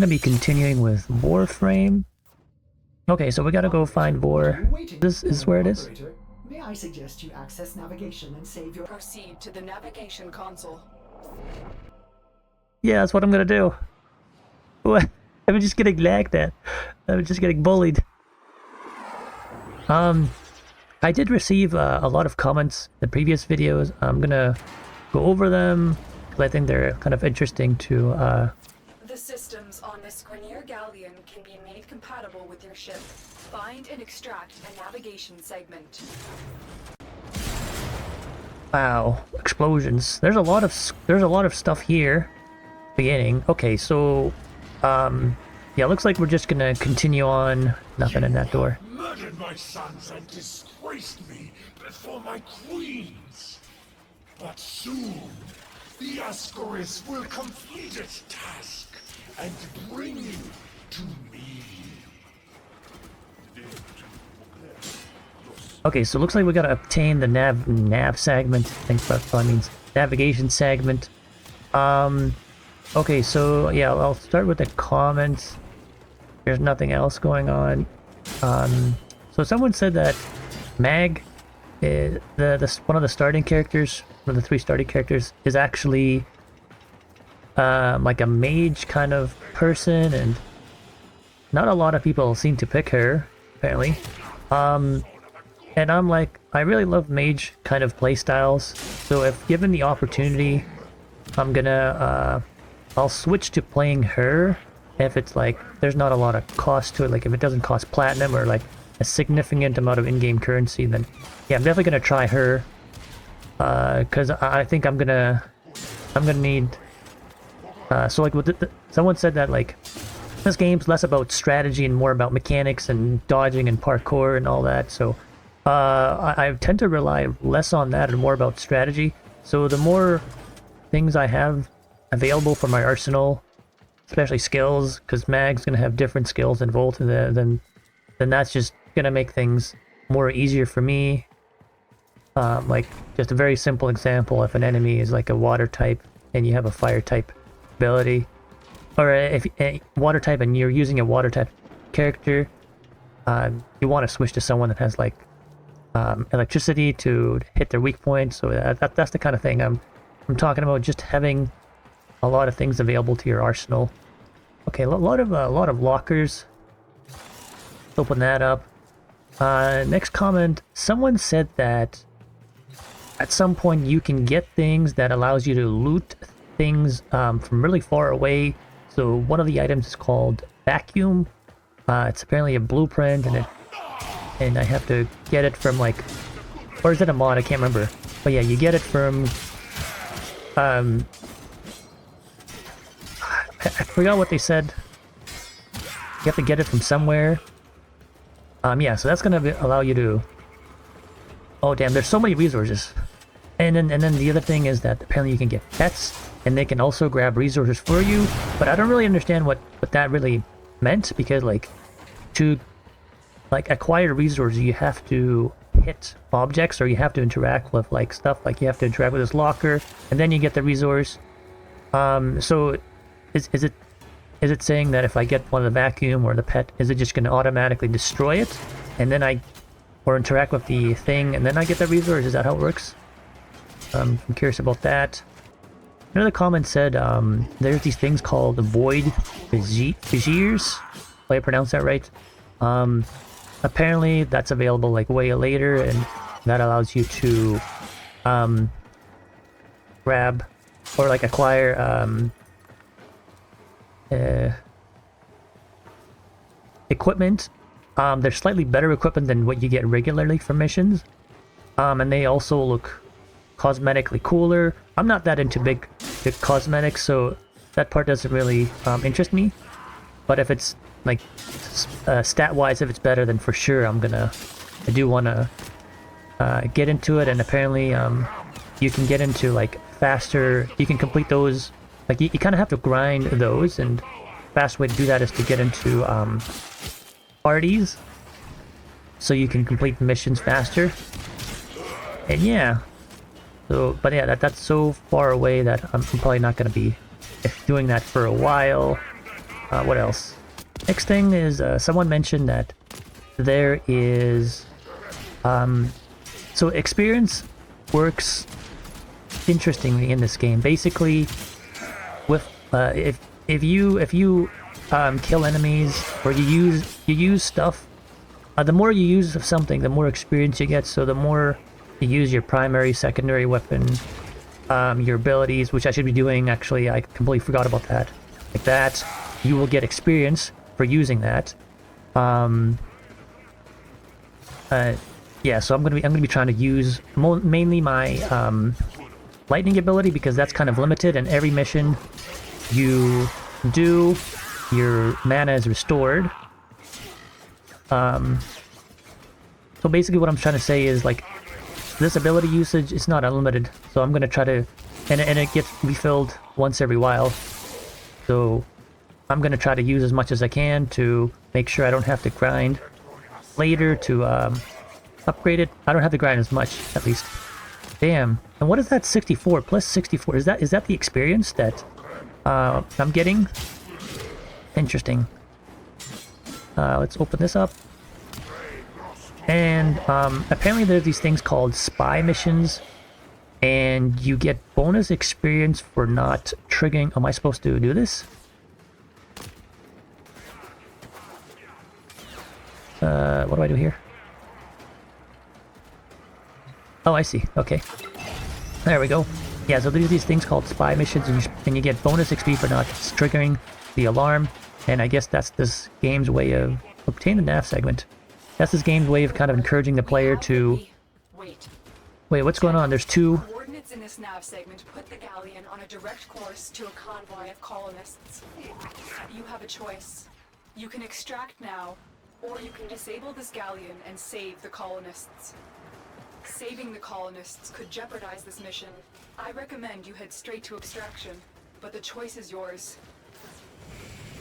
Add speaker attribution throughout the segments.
Speaker 1: gonna be continuing with Warframe. Okay, so we gotta go find Vor. This is where it is.
Speaker 2: May I suggest you access navigation and save your...
Speaker 3: Proceed to the navigation console.
Speaker 1: Yeah, that's what I'm gonna do. What? I'm just getting lagged at. I'm just getting bullied. I did receive a lot of comments in previous videos. I'm gonna go over them because I think they're kind of interesting to
Speaker 3: The systems on this Grenier Galleon can be made compatible with your ship. Find and extract a navigation segment.
Speaker 1: Wow, explosions. There's a lot of stuff here. Beginning. Okay, so yeah, looks like we're just gonna continue on. Nothing in that door.
Speaker 4: Murdered my sons and disgraced me before my queens. But soon, the Ascaris will complete its task and bring you to me.
Speaker 1: Okay, so it looks like we gotta obtain the nav segment. I think that probably means navigation segment. Okay, so yeah, I'll start with the comments. There's nothing else going on. So someone said that Mag, one of the starting characters, one of the 3 starting characters, is actually like a mage kind of person, and not a lot of people seem to pick her, apparently. And I'm like, I really love mage kind of playstyles, so if given the opportunity, I'm gonna, I'll switch to playing her if it's like, there's not a lot of cost to it, like if it doesn't cost platinum or like a significant amount of in-game currency, then yeah, I'm definitely gonna try her, because I think I'm gonna need, so like someone said that like, this game's less about strategy and more about mechanics and dodging and parkour and all that, so I tend to rely less on that and more about strategy. So the more things I have available for my arsenal, especially skills, because Mag's gonna have different skills than Volt, then that's just gonna make things more easier for me. Like just a very simple example: if an enemy is like a water type and you have a fire type ability, or if a water type and you're using a water type character, you want to switch to someone that has like electricity to hit their weak points. So that's the kind of thing I'm talking about. Just having a lot of things available to your arsenal. Okay, a lot of lockers. Let's open that up. Next comment. Someone said that at some point you can get things that allows you to loot things from really far away. So one of the items is called vacuum. It's apparently a blueprint, and I have to get it from like, or is it a mod? I can't remember. But yeah, you get it from I forgot what they said. You have to get it from somewhere. Yeah, so that's gonna allow you to... Oh damn, there's so many resources. And then the other thing is that apparently you can get pets, and they can also grab resources for you. But I don't really understand what that really meant, because like, to like acquire resources, you have to hit objects, or you have to interact with like stuff, like you have to interact with this locker, and then you get the resource. So is it saying that if I get one of the vacuum or the pet, is it just going to automatically destroy it, and then or interact with the thing, and then I get the resource? Is that how it works? I'm curious about that. Another comment said there's these things called the void fissures, if I pronounce that right. Apparently that's available like way later, and that allows you to grab or like acquire equipment. They're slightly better equipment than what you get regularly from missions, and they also look cosmetically cooler. I'm not that into big cosmetics, so that part doesn't really interest me. But if it's like stat-wise, if it's better, then for sure I do want to get into it. And apparently you can get into like faster, you can complete those, like you kind of have to grind those, and fast way to do that is to get into parties, so you can complete the missions faster. And yeah, so but yeah, that's so far away that I'm probably not going to be doing that for a while. What else? Next thing is someone mentioned that there is so experience works interestingly in this game. Basically, with if you kill enemies or you use stuff, the more you use of something, the more experience you get. So the more you use your primary, secondary weapon, your abilities, which I should be doing. Actually, I completely forgot about that. Like that, you will get experience for using that. Yeah, so I'm gonna be trying to use mainly my lightning ability, because that's kind of limited, and every mission you do, your mana is restored. So basically what I'm trying to say is, like, this ability usage is not unlimited, so I'm gonna try to, and it gets refilled once every while, so I'm gonna try to use as much as I can to make sure I don't have to grind later to upgrade it. I don't have to grind as much, at least. Damn. And what is that 64? Plus 64. Is that the experience that I'm getting? Interesting. Let's open this up. And apparently there's these things called spy missions, and you get bonus experience for not triggering. Am I supposed to do this? What do I do here? Oh, I see. Okay. There we go. Yeah, so there's these things called spy missions, and you get bonus XP for not triggering the alarm. And I guess that's this game's way of obtaining the nav segment. That's this game's way of kind of encouraging the player to... Wait, what's going on? There's two...
Speaker 3: Coordinates in this nav segment put the galleon on a direct course to a convoy of colonists. You have a choice. You can extract now, or you can disable this galleon and save the colonists. Saving the colonists could jeopardize this mission. I recommend you head straight to extraction, but the choice is yours.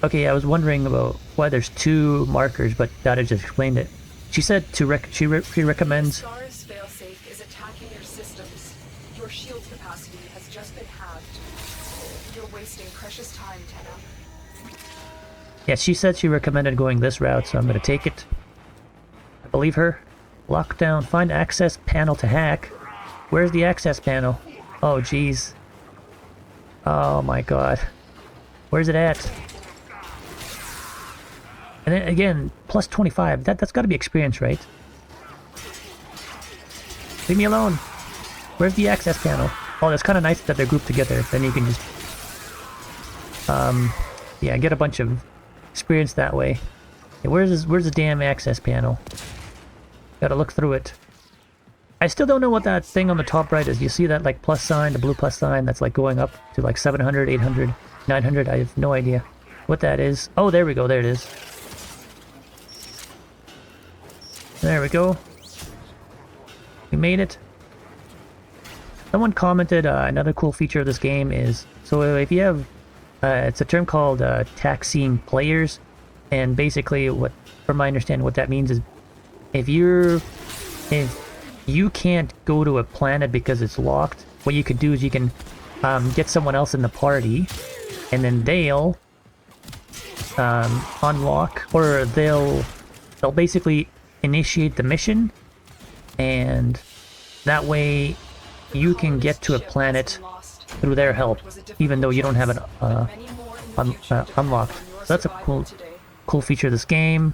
Speaker 1: Okay, I was wondering about why there's two markers, but Dada just explained it. She said she recommends...
Speaker 3: Star's failsafe is attacking your systems. Your shield capacity has just been halved. You're wasting precious time, Tenna.
Speaker 1: Yeah, she said she recommended going this route, so I'm gonna take it. I believe her. Lockdown. Find access panel to hack. Where's the access panel? Oh, jeez. Oh my god. Where's it at? And then again, plus 25. That's got to be experience, right? Leave me alone. Where's the access panel? Oh, that's kind of nice that they're grouped together. Then you can just... yeah, get a bunch of experience that way. Yeah, where's the damn access panel? Gotta look through it. I still don't know what that thing on the top right is. You see that, like, plus sign, the blue plus sign that's, like, going up to, like, 700, 800, 900? I have no idea what that is. Oh, there we go. There it is. There we go. We made it. Someone commented another cool feature of this game is, so if you have, it's a term called taxing players, and basically what, from my understanding, what that means is if you can't go to a planet because it's locked, what you could do is you can get someone else in the party, and then they'll unlock, or they'll basically initiate the mission, and that way you can get to a planet through their help, even though you don't have it unlocked. So that's a cool feature of this game.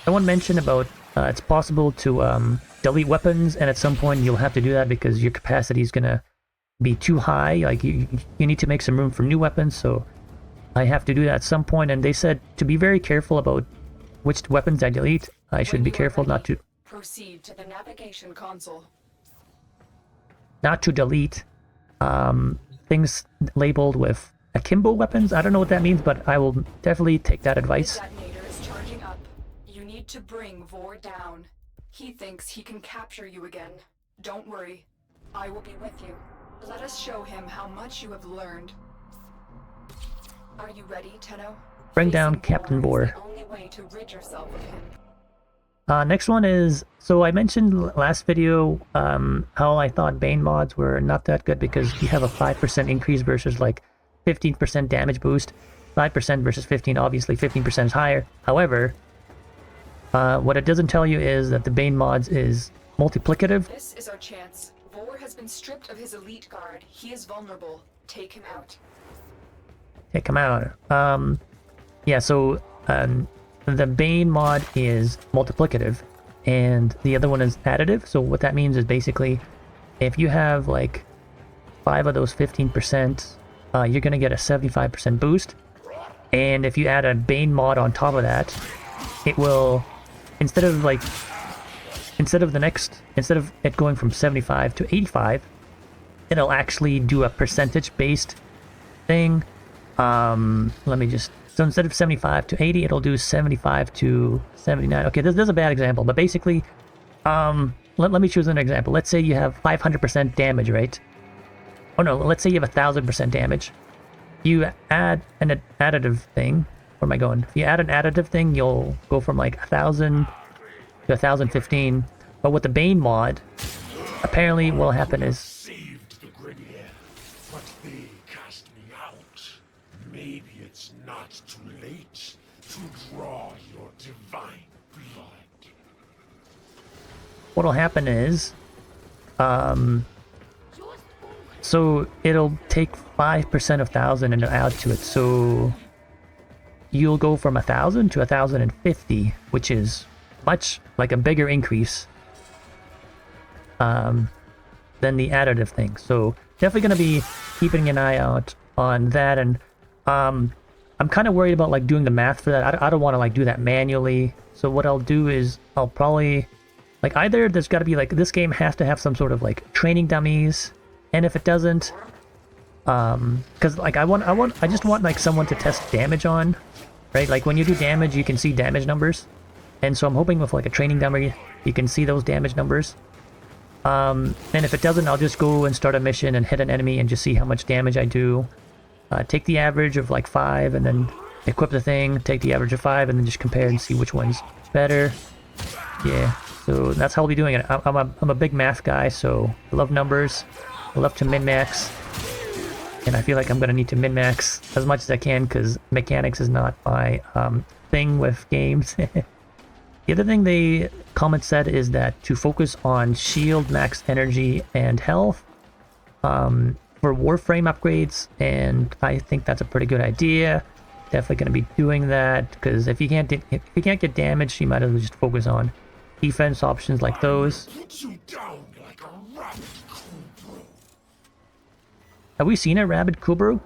Speaker 1: Someone mentioned about it's possible to delete weapons, and at some point you'll have to do that because your capacity is gonna be too high. Like you need to make some room for new weapons, so I have to do that at some point. And they said to be very careful about which weapons I delete. I should be careful not to
Speaker 3: proceed to the navigation console.
Speaker 1: Not to delete things labeled with akimbo weapons. I don't know what that means, but I will definitely take that advice.
Speaker 3: The detonator is charging up. You need to bring Vor down. He thinks he can capture you again. Don't worry. I will be with you. Let us show him how much you have learned. Are you ready, Tenno?
Speaker 1: Bring down Captain Vor.
Speaker 3: The only way to rid yourself of him.
Speaker 1: Next one is, so I mentioned last video how I thought Bane mods were not that good because you have a 5% increase versus like 15% damage boost. 5% versus 15, obviously 15% is higher. However, what it doesn't tell you is that the Bane mods is multiplicative.
Speaker 3: This is our chance. Vor has been stripped of his elite guard. He is vulnerable. Take him out.
Speaker 1: Take him out. Yeah, so the Bane mod is multiplicative, and the other one is additive. So what that means is basically, if you have like 5 of those 15%, you're gonna get a 75% boost. And if you add a Bane mod on top of that, it will, instead of it going from 75 to 85, it'll actually do a percentage based thing. Let me just, so instead of 75 to 80, it'll do 75 to 79. Okay, this is a bad example, but basically, let me choose an example. Let's say you have 500% damage, right? Oh no, let's say you have 1000% damage. You add an additive thing. Where am I going? If you add an additive thing, you'll go from like 1000 to 1015. But with the Bane mod, apparently what will happen is,
Speaker 4: Saved the Grenier, but they cast me out. Maybe it's not too late to draw your divine blood.
Speaker 1: what'll happen is, so it'll take 5% of 1000 and add to it. So you'll go from 1000 to 1050, which is much like a bigger increase than the additive thing. So definitely going to be keeping an eye out on that. And I'm kind of worried about like doing the math for that. I don't want to like do that manually. So what I'll do is I'll probably like, either there's got to be like, this game has to have some sort of like training dummies. And if it doesn't, because like I just want like someone to test damage on, right? Like when you do damage, you can see damage numbers. And so I'm hoping with like a training dummy, you can see those damage numbers. And if it doesn't, I'll just go and start a mission and hit an enemy and just see how much damage I do. Take the average of like 5 and then equip the thing, take the average of 5 and then just compare and see which one's better. Yeah, so that's how I'll be doing it. I'm a big math guy, so I love numbers. I love to min-max. And I feel like I'm going to need to min-max as much as I can because mechanics is not my thing with games. The other thing the comment said is that to focus on shield, max energy, and health for Warframe upgrades, and I think that's a pretty good idea. Definitely going to be doing that because if you can't get damaged, you might as well just focus on defense options like those.
Speaker 4: Put you down like a rabbit, Kubro.
Speaker 1: Have we seen a rabid Kubru?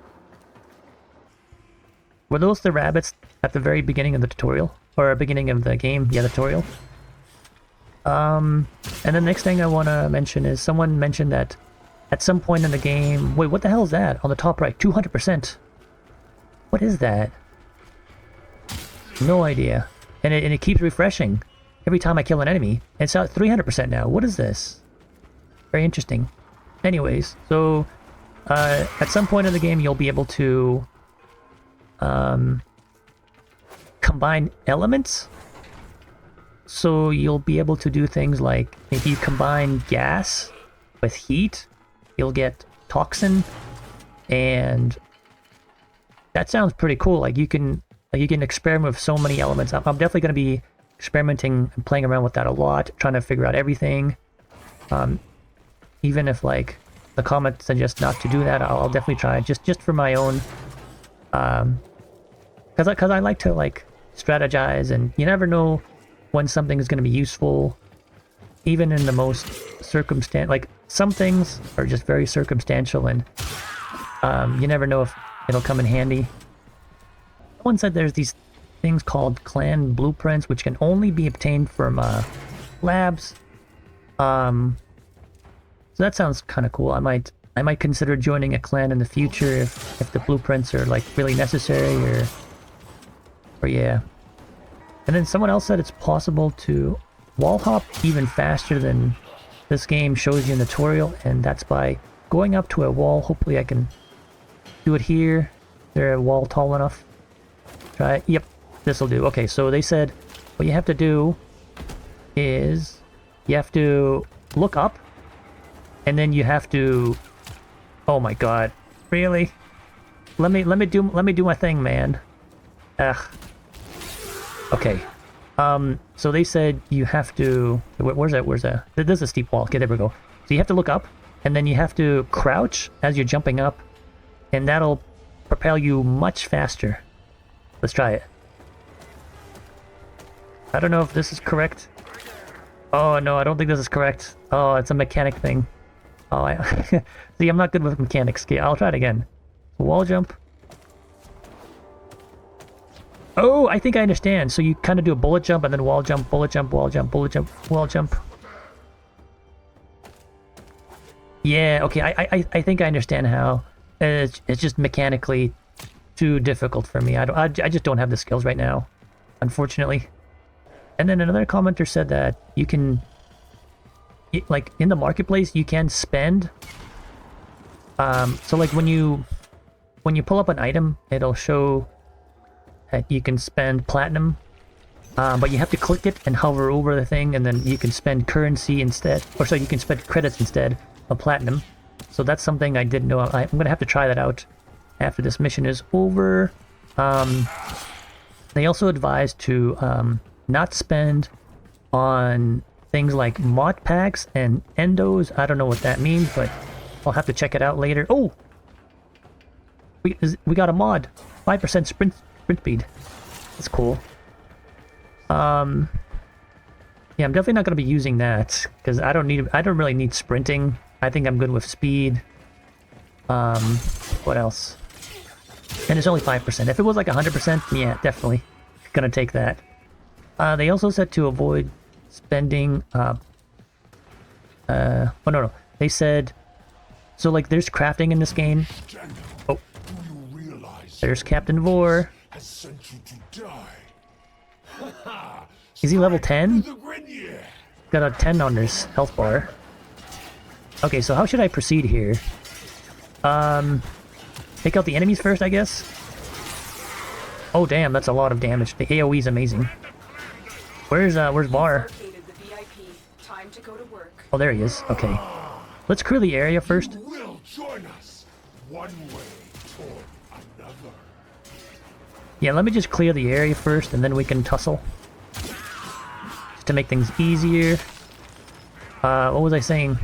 Speaker 1: Were those the rabbits at the very beginning of the tutorial? Or beginning of the game? Yeah, the tutorial. And the next thing I want to mention is someone mentioned that at some point in the game... Wait, what the hell is that? On the top right, 200%. What is that? No idea. And it keeps refreshing every time I kill an enemy. It's at 300% now. What is this? Very interesting. Anyways, so... at some point in the game, you'll be able to... combine elements. So you'll be able to do things like, if you combine gas with heat, you'll get toxin, and that sounds pretty cool. Like you can experiment with so many elements. I'm definitely going to be experimenting and playing around with that a lot, trying to figure out everything. Even if like the comment suggests not to do that, I'll definitely try just for my own. Because I like to like strategize, and you never know when something is going to be useful, even in the most like some things are just very circumstantial, and you never know if it'll come in handy. Someone said there's these things called clan blueprints, which can only be obtained from labs. So that sounds kind of cool. I might consider joining a clan in the future if the blueprints are like really necessary, or yeah. And then someone else said it's possible to wall hop even faster than this game shows you in the tutorial, and that's by going up to a wall. Hopefully I can do it here. Is there a wall tall enough? Try it. Yep, this'll do. Okay, so they said what you have to do is you have to look up, and then you have to... Oh my god. Really? let me do my thing, man. Ugh. Okay. So they said you have to... Where's that? There's a steep wall. Okay, there we go. So you have to look up, and then you have to crouch as you're jumping up, and that'll propel you much faster. Let's try it. I don't know if this is correct. Oh, no, I don't think this is correct. Oh, it's a mechanic thing. Oh, see, I'm not good with mechanics. Okay, I'll try it again. Wall jump. Oh, I think I understand. So you kind of do a bullet jump and then wall jump, bullet jump, wall jump, bullet jump, wall jump. Yeah, okay, I think I understand how. It's just mechanically too difficult for me. I just don't have the skills right now, unfortunately. And then another commenter said that you can, like in the marketplace, you can spend. So like when you pull up an item, it'll show that you can spend platinum, but you have to click it and hover over the thing, and then you can spend currency instead, or so you can spend credits instead of platinum. So that's something I didn't know. I'm gonna have to try that out after this mission is over. They also advised to not spend on things like mod packs and endos. I don't know what that means, but I'll have to check it out later. Oh, we got a mod, 5% sprint speed. That's cool. Yeah, I'm definitely not going to be using that because I don't really need sprinting. I think I'm good with speed. What else? And it's only 5%. If it was like 100%, yeah, definitely gonna take that. They also said to avoid spending. Oh no, they said so. Like, there's crafting in this game. Oh, there's Captain Vor. Is he level 10? Got a 10 on his health bar. Okay, so how should I proceed here? Take out the enemies first, I guess? Oh damn, that's a lot of damage. The AoE is amazing. Where's Var? Oh, there he is. Okay. Let's clear the area first. Yeah, let me just clear the area first, and then we can tussle. Just to make things easier. What was I saying?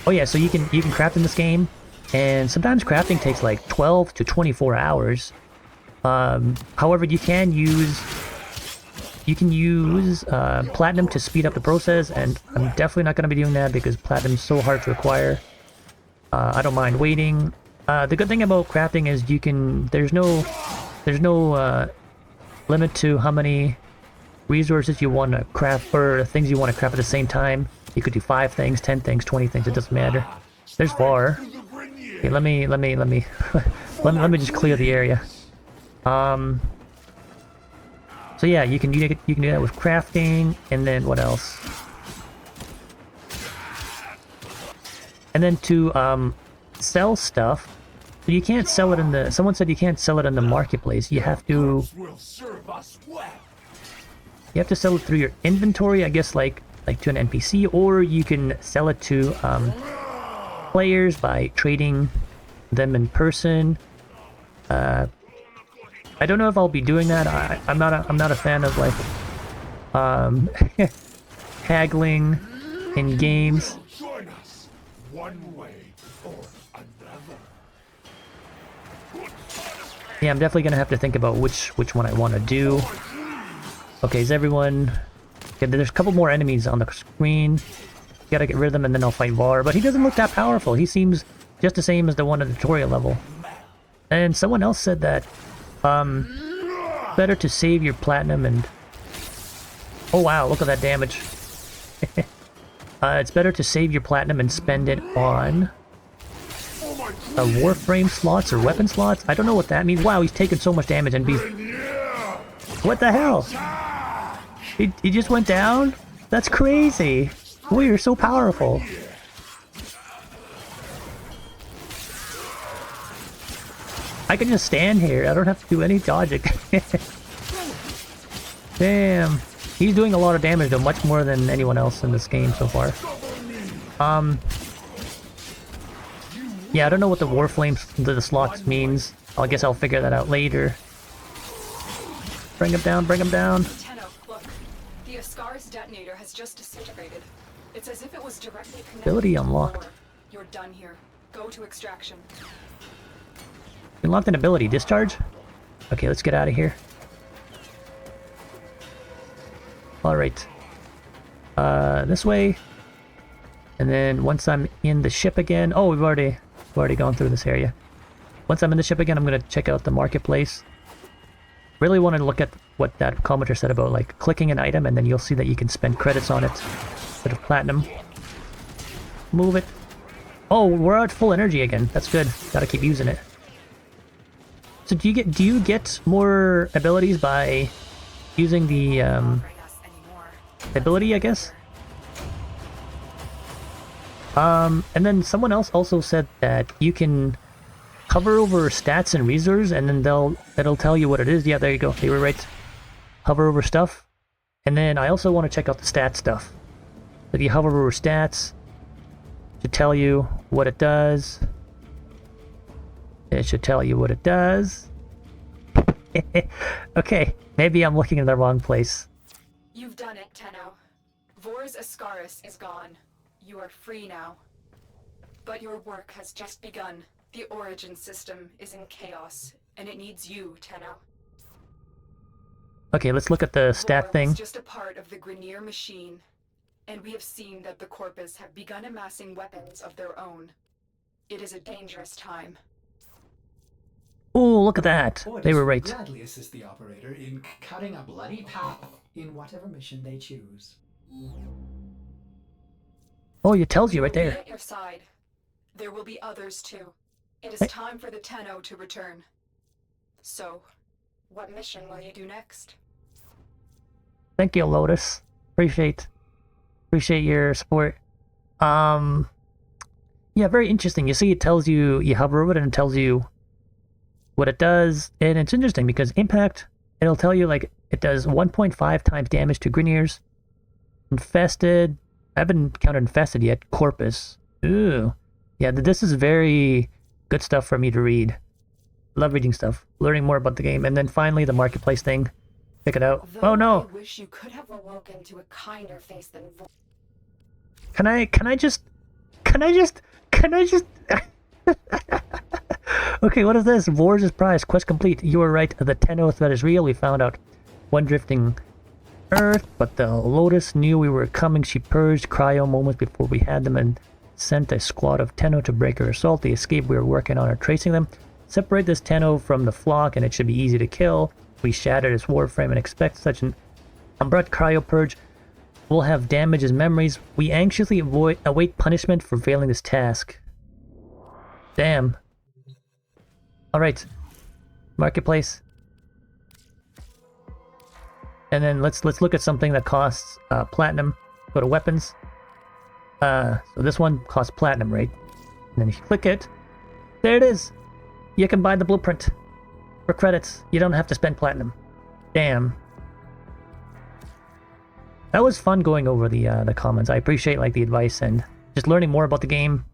Speaker 1: Oh yeah, so you can craft in this game, and sometimes crafting takes like 12 to 24 hours. However, you can use platinum to speed up the process, and I'm definitely not going to be doing that because platinum is so hard to acquire. I don't mind waiting. The good thing about crafting is there's no limit to how many resources you want to craft or things you want to craft at the same time. You could do 5 things, 10 things, 20 things. It doesn't matter. There's Var. Okay, let me just clear the area. So yeah, you can do that with crafting, and then what else? And then to sell stuff, so you can't sell it in the. Someone said you can't sell it in the marketplace. You have to sell it through your inventory, I guess, like to an NPC, or you can sell it to players by trading them in person. I don't know if I'll be doing that. I'm not a fan of like haggling in games. Yeah, I'm definitely gonna have to think about which one I want to do. Okay, is everyone? Okay, there's a couple more enemies on the screen. Gotta get rid of them, and then I'll fight Var. But he doesn't look that powerful. He seems just the same as the one at the tutorial level. And someone else said that better to save your platinum and... Oh wow, look at that damage. It's better to save your platinum and spend it on Warframe slots or weapon slots. I don't know what that means. Wow, he's taking so much damage and What the hell? He just went down? That's crazy. We are so powerful. I can just stand here. I don't have to do any dodging. Damn. He's doing a lot of damage though, much more than anyone else in this game so far. Yeah, I don't know what the Warframe, the slots means. I guess I'll figure that out later. Bring him down, bring him down.
Speaker 3: Tenno, look. The Ascaris detonator has just disintegrated. It's as if it was directly connected
Speaker 1: Ability
Speaker 3: to the
Speaker 1: unlocked.
Speaker 3: core. You're done here. Go to extraction.
Speaker 1: Unlocked an ability. Discharge? Okay, let's get out of here. Alright. This way. And then once I'm in the ship again... Oh, we've already gone through this area. Once I'm in the ship again, I'm going to check out the marketplace. Really want to look at what that commenter said about, like, clicking an item, and then you'll see that you can spend credits on it instead of platinum. Move it. Oh, we're at full energy again. That's good. Gotta keep using it. So do you get more abilities by using the ability, I guess? And then someone else also said that you can hover over stats and resources, and then it'll tell you what it is. Yeah, there you go. They were right. Hover over stuff. And then I also want to check out the stat stuff. If you hover over stats, it should tell you what it does. It should tell you what it does. Okay, maybe I'm looking in the wrong place.
Speaker 3: You've done it, Tenno. Vor's Ascaris is gone. You are free now. But your work has just begun. The origin system is in chaos, and it needs you, Tenno.
Speaker 1: Okay, let's look at the stat
Speaker 3: Vor
Speaker 1: thing.
Speaker 3: was just a part of the Grineer machine, and we have seen that the Corpus have begun amassing weapons of their own. It is a dangerous time.
Speaker 1: Oh, look at that.
Speaker 2: Orders
Speaker 1: They were
Speaker 2: will
Speaker 1: right.
Speaker 2: gladly assist the operator in cutting a bloody path in whatever mission they choose.
Speaker 1: Oh, it tells you
Speaker 3: We
Speaker 1: right
Speaker 3: will be
Speaker 1: there.
Speaker 3: at your side. There will be others too. It is
Speaker 1: Hey.
Speaker 3: time for the Tenno to return. So, what mission will you do next?
Speaker 1: Thank you, Lotus. Appreciate your support. Yeah, very interesting. You see, it tells you hover over it and it tells you what it does, and it's interesting because impact, it'll tell you like it does 1.5 times damage to Grineers. Infested, I haven't encountered infested yet. Corpus. Ooh, yeah, this is very good stuff for me to read. Love reading stuff, learning more about the game, and then finally the marketplace thing. Check it out.
Speaker 3: Though
Speaker 1: Oh no!
Speaker 3: I wish you could have awoken to a kinder face than Vor.
Speaker 1: Can I just? Okay, what is this? Vor's prize. Quest complete. You were right. The Tenno threat is real. We found out one drifting Earth, but the Lotus knew we were coming. She purged cryo moments before we had them and sent a squad of Tenno to break her assault. The escape we were working on are tracing them. Separate this Tenno from the flock and it should be easy to kill. We shattered his Warframe and expect such an abrupt cryo purge will have damaged his memories. We anxiously await punishment for failing this task. Damn. Alright. Marketplace. And then let's look at something that costs platinum. Go to weapons. So this one costs platinum, right? And then if you click it, there it is. You can buy the blueprint for credits. You don't have to spend platinum. Damn. That was fun going over the comments. I appreciate like the advice and just learning more about the game.